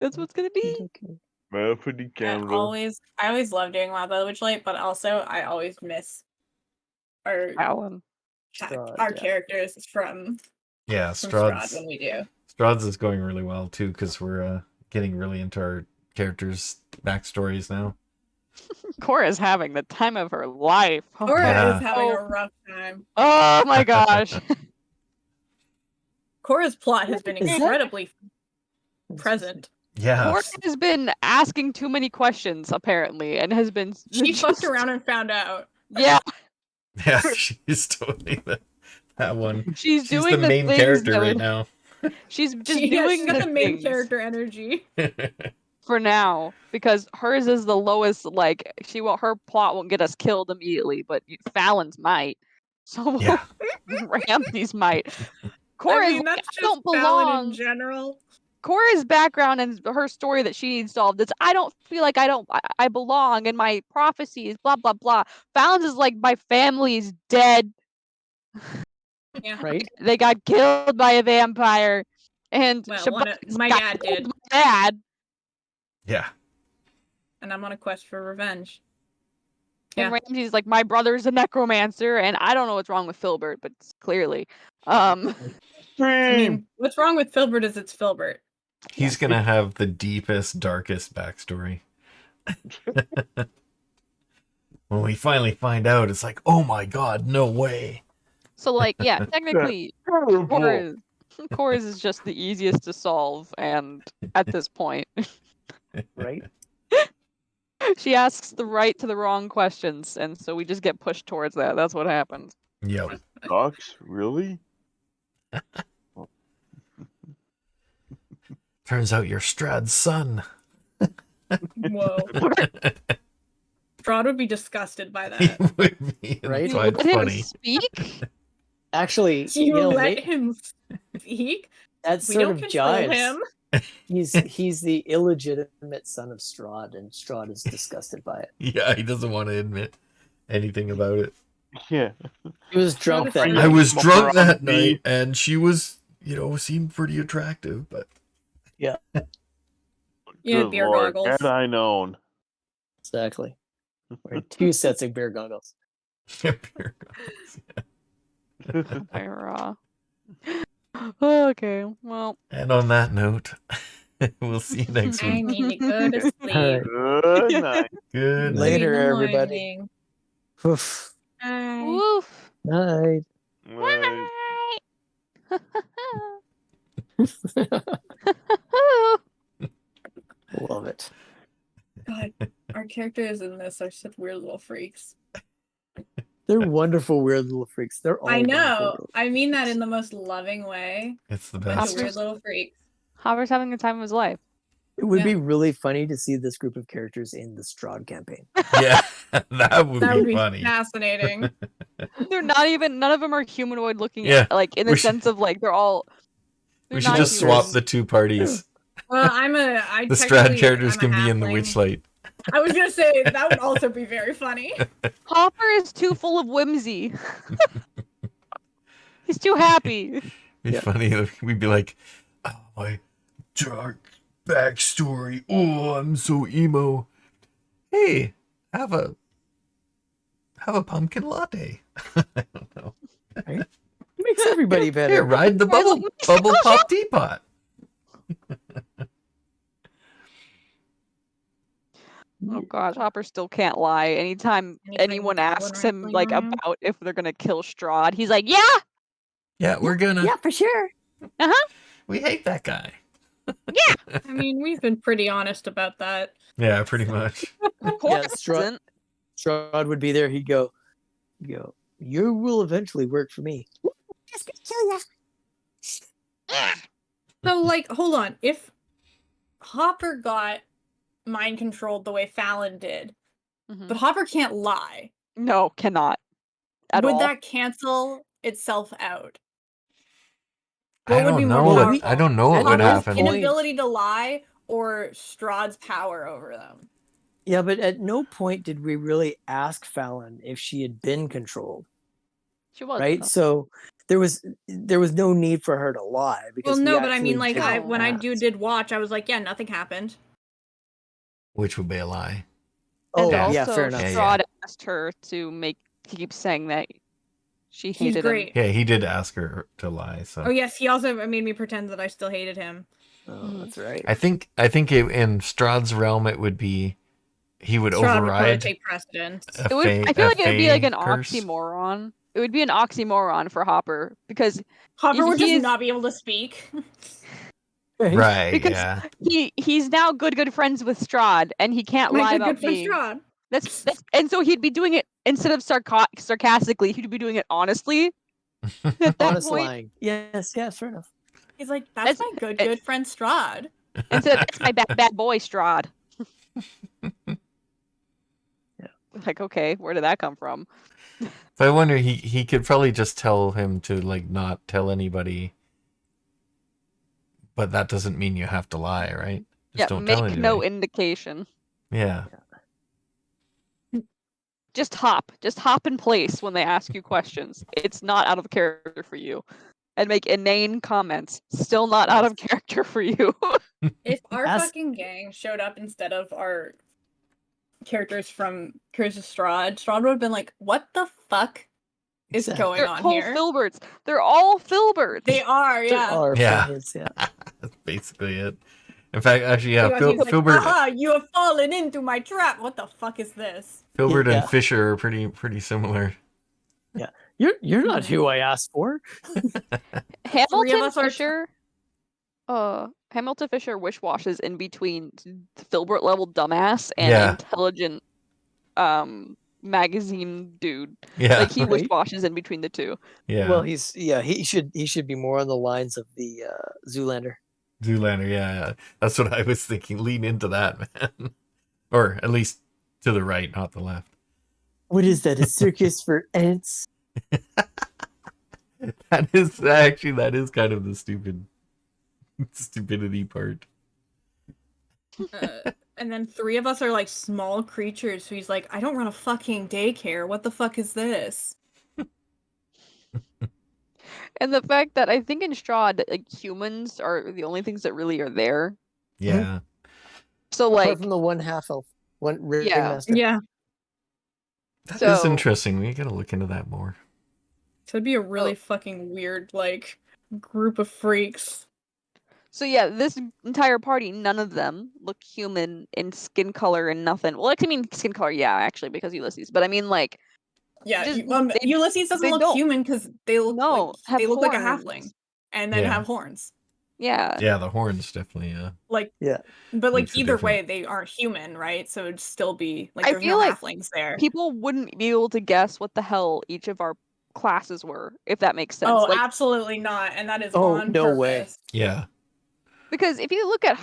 That's what's gonna be. Okay. I always love doing Wild Beyond the Witchlight, but also I always miss our Alan. our characters from Strahd's when we do. Strahd's is going really well too because we're getting really into our characters' backstories now. Cora is having the time of her life. Cora is having a rough time. Oh my gosh. Cora's plot has been incredibly present. Yeah. Cora has been asking too many questions, apparently, and has been... She fucked around and found out. Yeah. Yeah, she's totally that one. She's doing the main character right now. She's just doing the main character energy. For now, because hers is the lowest, like, her plot won't get us killed immediately, but Fallon's might. So Ramsey's might. Cora's that's just don't belong. Fallon in general. Cora's background and her story that she needs solved is I don't feel like I belong, and my prophecies, blah blah blah. Fallon's is like my family's dead. Yeah. Right. They got killed by a vampire, and my dad did. My dad. Yeah. And I'm on a quest for revenge. And Ramsey's like, my brother's a necromancer, and I don't know what's wrong with Filbert, but clearly. I mean, what's wrong with Filbert is it's Filbert. He's gonna have the deepest, darkest backstory. When we finally find out, it's like, oh my god, no way. So, like, yeah, technically, Cora's is just the easiest to solve, and at this point. Right? She asks the right to the wrong questions, and so we just get pushed towards that. That's what happens. Yep. Sucks, really? Turns out you're Strahd's son. Whoa. Strahd would be disgusted by that. He would be, right? That's why it's Let funny. him speak? Actually, you let him speak? That's we sort don't of control jives. him. He's the illegitimate son of Strahd, and Strahd is disgusted by it. Yeah, he doesn't want to admit anything about it. Yeah. He was drunk that night. I was drunk that night, and she was, seemed pretty attractive, but... Yeah. Yeah, beer goggles. Had I known. Exactly. Wearing 2 sets of beer goggles. Beer goggles, yeah. Okay, well. And on that note, we'll see you next week. I need to go to sleep. Good night. Good night. Later, everybody. Woof. Woof. Night. Love it. God, our characters in this are such weird little freaks. They're wonderful, weird little freaks. They're all I know. wonderful. I mean that in the most loving way. It's the Bunch best. of weird little freaks. Hopper's having the time of his life. It would be really funny to see this group of characters in the Strahd campaign. Yeah, that would be funny. Fascinating. They're not even, none of them are humanoid looking, like, in the We sense of, like, they're all... We should just swap the two parties. Well, the Strahd characters can be in the Witchlight. I was gonna say, that would also be very funny. Hopper is too full of whimsy. He's too happy. It'd be funny. We'd be like, oh, my dark backstory. Oh, I'm so emo. Hey, have a pumpkin latte. I don't know. Right? Makes everybody better. Here, ride the bubble pop teapot. Oh gosh, Hopper still can't lie. Anytime anyone asks him like about if they're gonna kill Strahd, he's like, "Yeah, yeah, we're gonna. Yeah, for sure. We hate that guy. Yeah. I mean, we've been pretty honest about that. Yeah, pretty much. Yeah, Strahd would be there. He'd go, "You will eventually work for me." Just gonna kill ya. So, like, hold on. If Hopper got mind controlled the way Fallon did, but Hopper can't lie. No, cannot. Would that cancel itself out? I don't know. I don't know what would happen. Inability to lie or Strahd's power over them. Yeah, but at no point did we really ask Fallon if she had been controlled. She was right. So there was no need for her to lie because Well, we no, but I mean, actually like, didn't when I ask. did watch, I was like, yeah, nothing happened. Which would be a lie. Oh, and yeah, also, fair enough. Strahd asked her to keep saying that she He's hated great. him. Yeah, he did ask her to lie. So. Oh yes, he also made me pretend that I still hated him. Oh, that's right. I think in Strahd's realm it would be he would Strahd would probably override. take precedence. I feel like it would be like an curse. oxymoron. It would be an oxymoron for Hopper because Hopper would just he's- not be able to speak. Right. because Yeah. he's now good friends with Strahd, and he can't lie about good friend being. Strahd. That's and so he'd be doing it instead of sarcastically. He'd be doing it honestly. At that Honest point, lying. Yes, fair enough. He's like, that's my good friend Strahd. instead that's my bad boy Strahd. Yeah. Like, okay, where did that come from? But I wonder he could probably just tell him to like not tell anybody. But that doesn't mean you have to lie, right? Just don't tell make anybody. no indication. Yeah. Just hop in place when they ask you questions. It's not out of character for you. And make inane comments. Still not out of character for you. If our fucking gang showed up instead of our characters from Curse of Strahd would have been like, what the fuck is going They're on all here? Filberts. They're all Filberts. They are, yeah. Filberts, yeah. That's basically it. In fact, actually, yeah, He's like, Filbert. aha, you have fallen into my trap. What the fuck is this? Filbert and Fisher are pretty similar. Yeah, you're not who I asked for. Hamilton Fisher wishwashes in between Filbert level dumbass and intelligent magazine dude. Yeah, like he wishwashes in between the two. Yeah. Well, he should be more on the lines of the Zoolander. Zoolander, yeah. That's what I was thinking. Lean into that, man. Or at least to the right, not the left. What is that? A circus for ants? That is kind of the stupidity part. And then 3 of us are like small creatures. So he's like, I don't run a fucking daycare. What the fuck is this? And the fact that I think in Strahd, like humans are the only things that really are there. Yeah. So like apart from the one half elf, one ringmaster. Yeah. That is interesting. We gotta look into that more. So it'd be a really fucking weird, like, group of freaks. So yeah, this entire party, none of them look human in skin color and nothing. Well, I mean skin color, yeah, actually, because Ulysses. But I mean, like, yeah, Ulysses doesn't look human because they look like a halfling, and then have horns. Yeah. Yeah, the horns definitely. But like either way, they aren't human, right? So it'd still be like there's no halflings there. People wouldn't be able to guess what the hell each of our classes were, if that makes sense. Oh, absolutely not, and that is on no purpose. way. Yeah. Because if you look at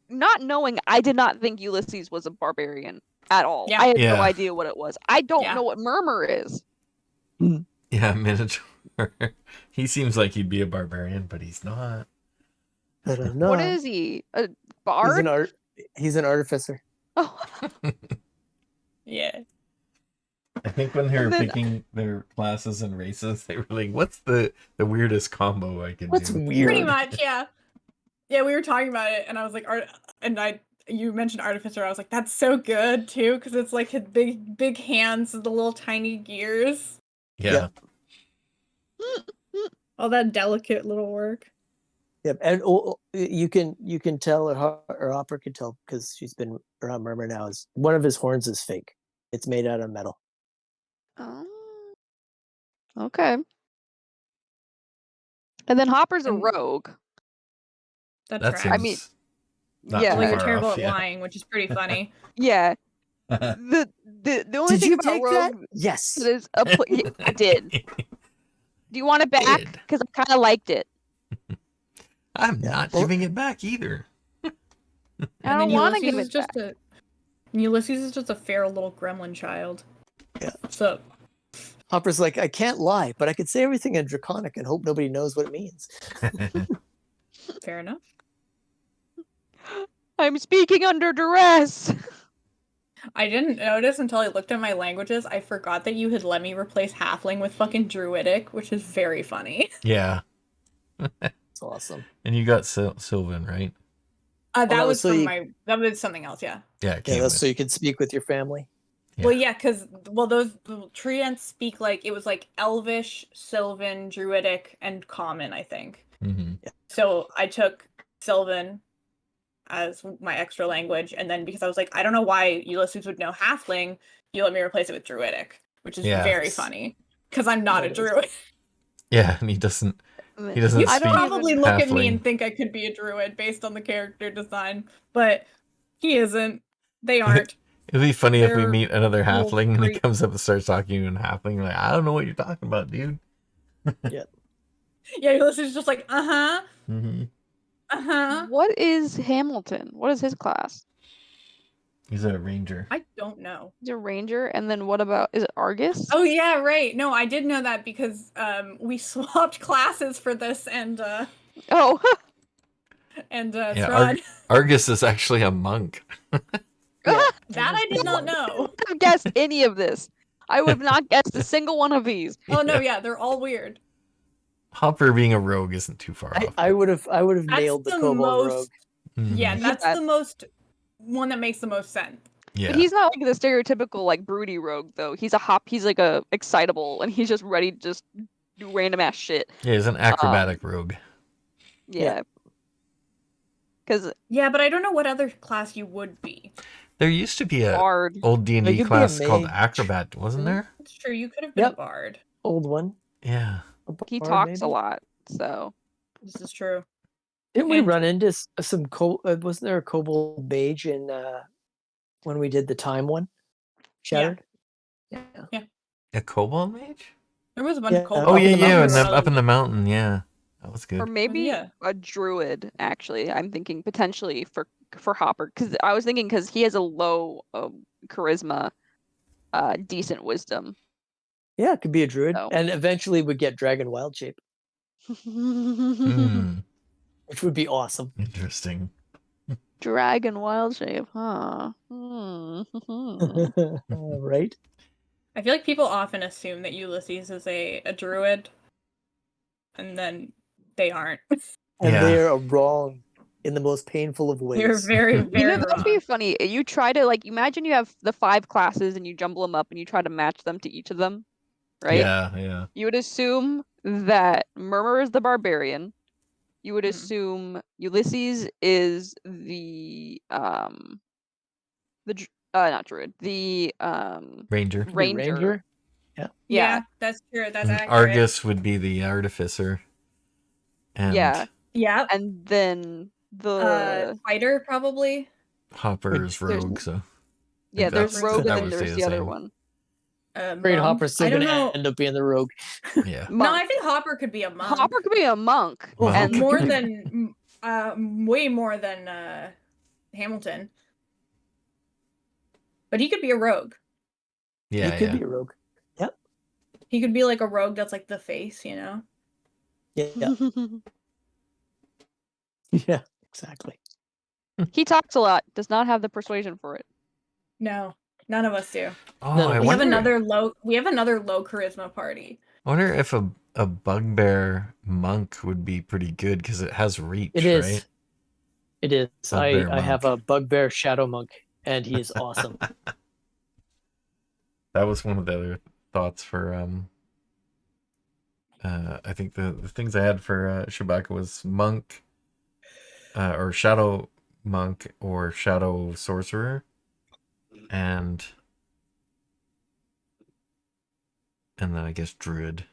not knowing, I did not think Ulysses was a barbarian at all. Yeah. I had no idea what it was. I don't Yeah. know what Murmur is. Yeah, Minotaur. He seems like he'd be a barbarian, but he's not. I don't know. What is he? A bard? He's an artificer. Oh. Yeah. I think when they were picking their classes and races, they were like, "What's the weirdest combo I can What's do?" weird? Pretty much, yeah. Yeah, we were talking about it, and I was like, you mentioned artificer. I was like, that's so good too, because it's like his big hands and the little tiny gears. Yeah. All that delicate little work. Yep, and you can tell, or Hopper can tell because she's been around Murmur now. Is one of his horns is fake. It's made out of metal. Oh. Okay. And then Hopper's a rogue. That's That right. seems I mean, not yeah. too Well, you're far terrible off, at yeah. lying, which is pretty funny. Yeah. The only Did thing you about take that? rogue Yes. that is yeah, I did. Do you want it back? Did. Because I kind of liked it. I'm not giving it back either. I don't want to give it back. Ulysses is just a fair little gremlin child. Yeah. So Hopper's like, I can't lie, but I could say everything in Draconic and hope nobody knows what it means. fair enough. I'm speaking under duress. I didn't notice until I looked at my languages. I forgot that you had let me replace Halfling with fucking Druidic, which is very funny. Yeah. It's awesome. And you got Sylvan, right? That no, was so from you- that was something else, yeah. Yeah, it Yeah, came that's with. so you can speak with your family. Yeah. Well, yeah, because those Treants speak like it was like Elvish, Sylvan, Druidic, and Common, I think. Mm-hmm. So I took Sylvan as my extra language, and then because I was like, I don't know why Ulysses would know Halfling, you let me replace it with Druidic, which is Yeah. very funny because I'm not a That is. Druid. Yeah, and he doesn't You speak probably look at me Halfling. and think I could be a Druid based on the character design, but he isn't. They aren't. It'd be funny if we They're meet another little halfling and he freaks. comes up and starts talking in halfling. Like, I don't know what you're talking about, dude. Yeah, Ulysses is just like, uh-huh, Mm-hmm. uh-huh. What is Hamilton? What is his class? He's a ranger. I don't know. He's a ranger, and then what about, is it Argus? Oh yeah, right. No, I did know that because we swapped classes for this and Oh, Yeah, Strahd. Argus is actually a monk. Yeah. That I did not know. I wouldn't have guessed any of this. I would have not guessed a single one of these. Oh no, yeah, they're all weird. Hopper being a rogue isn't too far off. I would have That's nailed the the kobold most. rogue. Mhm. Yeah, that's Yeah. the most one that makes the most sense. Yeah. But he's not like the stereotypical like broody rogue though. He's like a excitable, and he's just ready to just do random ass shit. Yeah, he's an acrobatic rogue. Yeah. Because Yeah, but I don't know what other class you would be. There used to be a bard. old They D&D could be a class called mage. acrobat, wasn't there? It's true, you could have been Yep. a bard. Old one. Yeah. He Bard, talks a maybe? lot, so This is true. Didn't we And- run into some wasn't there a kobold mage in when we did the time one? Shattered? Yeah. A kobold mage? There was a bunch Yeah, of kobolds. Oh Up in yeah, the yeah, mountains. up in the mountain, yeah. That was or good. maybe yeah. a druid. Actually, I'm thinking potentially for Hopper, because I was thinking because he has a low charisma, decent wisdom. Yeah, it could be a druid. So. And eventually would get dragon wild shape, Hmm. which would be awesome. Interesting. Dragon wild shape, huh? Right? I feel like people often assume that Ulysses is a druid, and then they aren't. And Yeah. they are wrong in the most painful of ways. You're very, You very know, that'd be wrong. funny. You try to like imagine you have the 5 classes and you jumble them up and you try to match them to each of them, right? Yeah, yeah. You would assume that Murmur is the barbarian. You would Mhm. assume Ulysses is not druid, the Ranger. Could be ranger. Yeah. Yeah, that's true. That's And accurate. Argus would be the artificer. And Yeah, Yeah. and then the Fighter probably. Hopper's there's- rogue, so yeah, there's that's- rogue that and then would stay there's the the other same. one. Afraid Monk. Hopper's still I don't gonna know. end up being the rogue. yeah. No, I Monk. think Hopper could be a monk. Hopper could be a monk, Monk. and more than way more than Hamilton. But he could be a rogue. Yeah, he could yeah. be a rogue. He could be like a rogue that's like the face, you know? Yeah. Yeah, exactly. he talks a lot. Does not have the persuasion for it. No, none of us do. Oh, No, I We have wonder, another low charisma party. wonder if a bugbear monk would be pretty good because it has reach, It is. right? It is. Bugbear I have monk. a bugbear shadow monk, and he is awesome. That was one of the other thoughts for I think the things I had for Shabaka was monk or shadow monk or shadow sorcerer and then I guess druid.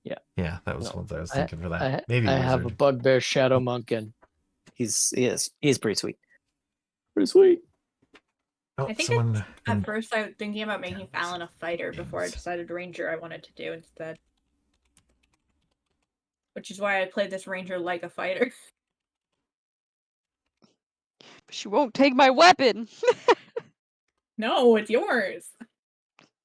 Yeah. Yeah, that was No, what I was thinking for that. I Maybe have a wizard. bugbear shadow monk, and he's pretty sweet. Pretty sweet. Oh, I think someone At first, I was thinking about making Games. Fallon a fighter before I Games. decided Ranger I wanted to do instead. Which is why I played this Ranger like a fighter. She won't take my weapon. No, it's yours.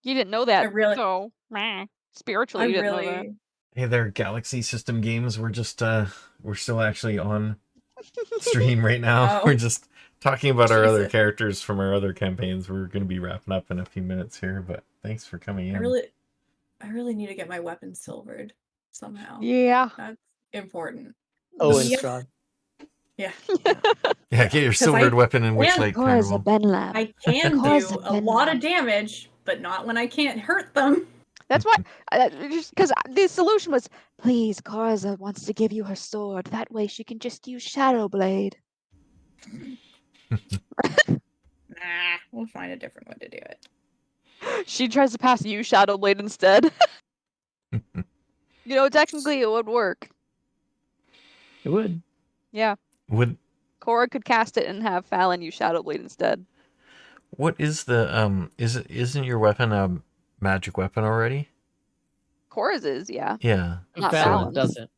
You didn't know that. I really- So, meh. Spiritually, I you didn't know that. really. Hey there, Galaxy System Games. We're just we're still actually on stream right now. Oh. We're just talking about our other Jesus. characters from our other campaigns. We're going to be wrapping up in a few minutes here, but thanks for coming in. I really need to get my weapon silvered somehow. Yeah. That's important. Oh, and Yeah. Strahd. Yeah. Yeah, get your silvered weapon in Witchlight Cora's a Carnival. Benlam. I can Cora's do a a lot of Benlam. damage, but not when I can't hurt them. That's why, just because the solution was, please, Coraza wants to give you her sword. That way she can just use Shadow Blade. Nah, we'll find a different way to do it. She tries to pass you Shadow Blade instead. You know, technically it would work. It would. Yeah. Would Cora could cast it and have Fallon use Shadow Blade instead. what is the isn't your weapon a magic weapon already? Cora's is, yeah. Yeah. Not Fallon Fallon's. doesn't.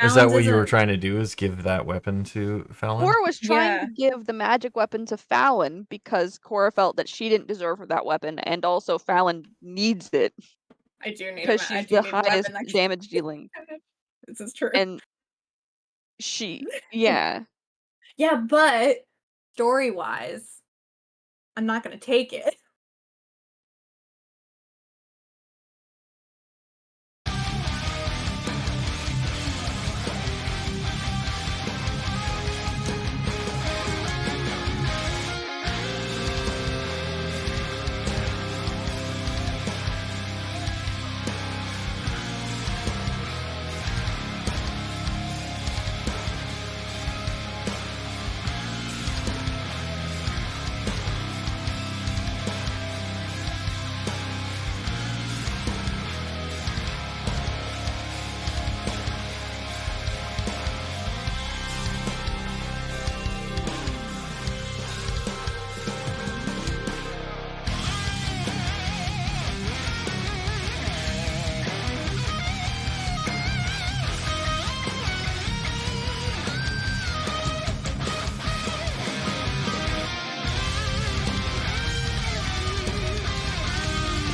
Is that Fallon's what you were isn't- trying to do? Is give that weapon to Fallon? Cora was trying Yeah. to give the magic weapon to Fallon because Cora felt that she didn't deserve that weapon, and also Fallon needs it I do need because I she's do the need a weapon highest that can- damage dealing. This is true. And yeah. Yeah, but story-wise, I'm not gonna take it.